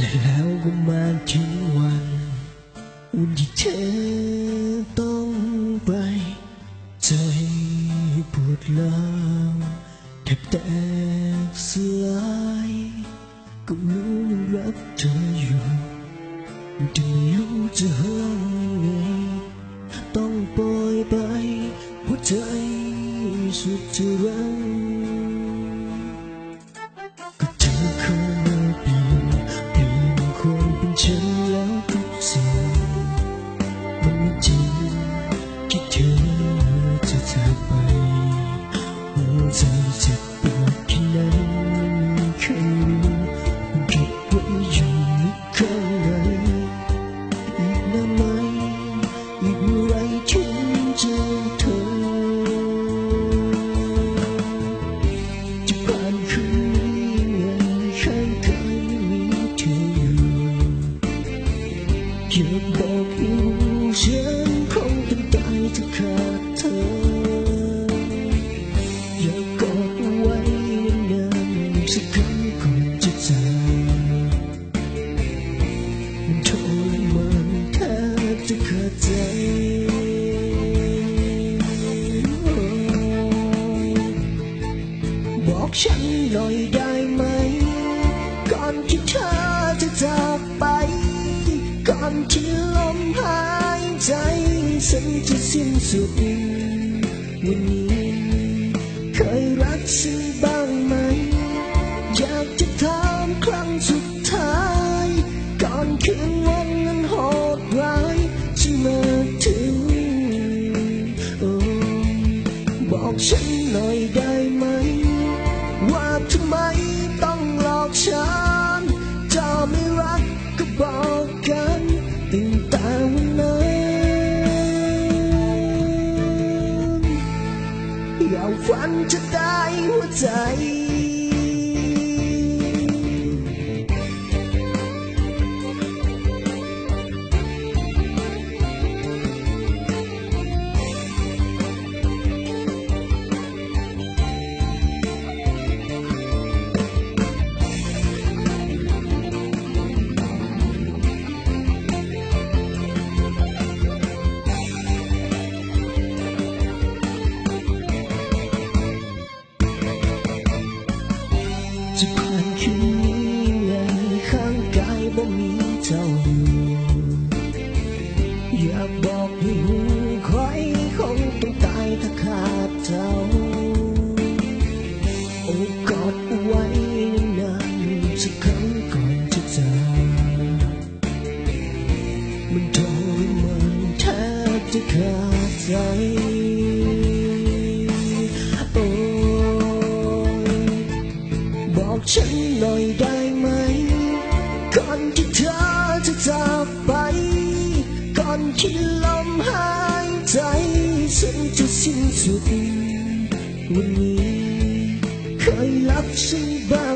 และแล้วก็มาถึงวันที่เธอต้องไปใจปวดร้าวแทบแตกสลายก็รู้ยังรักเธออยู่แต่ไม่รู้จะห้ามไงต้องปล่อยไปหัวใจสุดจะรังก็เธอเข้ามาเปลี่ยนความเป็นฉันแล้วทุกสิ่งมันไม่จริงที่เธอจะจากไปหัวใจเจ็บปวดแค่ไหนไม่เคยรู้เก็บไว้อยู่ลึกข้างในอีกนานไหมอีกเมื่อไรถึงจะเธอจะผ่านคืนนี้ไงข้างกายไม่มีเธออยู่อยากบอกให้รู้ฉันคงต้องตายถ้าขาดเธออยากกอดเอาไว้นานๆสักครั้งก่อนจะจากมันทรมานแทบจะขาดใจบอกฉันหน่อยได้ไหมก่อนที่เธอจะจากไปก่อนที่ลมหายใจฉันจะสิ้นสุดวันนี้เคยรักฉันบ้างไหมอยากจะถามครั้งสุดท้ายก่อนคืนวันนั้นโหดร้ายจะมาถึงบอกฉันหน่อยได้ไหมว่าทำไมต้องหลอกฉันจะไม่รักก็บอกกันตั้งแต่วันนั้นอยากฝันจะได้หัวใจจะผ่านคืนนี้ไงข้างกายบ่มีเจ้าอยู่อยากบอกให้หูใครคงต้องตายถ้าขาดเจ้าโอบกอดเอาไว้นานๆสักครั้งก่อนจะจากมันทรมานแทบจะขาดใจบอกฉันหน่อยได้ไหมก่อนที่เธอจะจากไปก่อนที่ลมหายใจฉันจะสิ้นสุดวันนี้เคยรักฉันบ้าง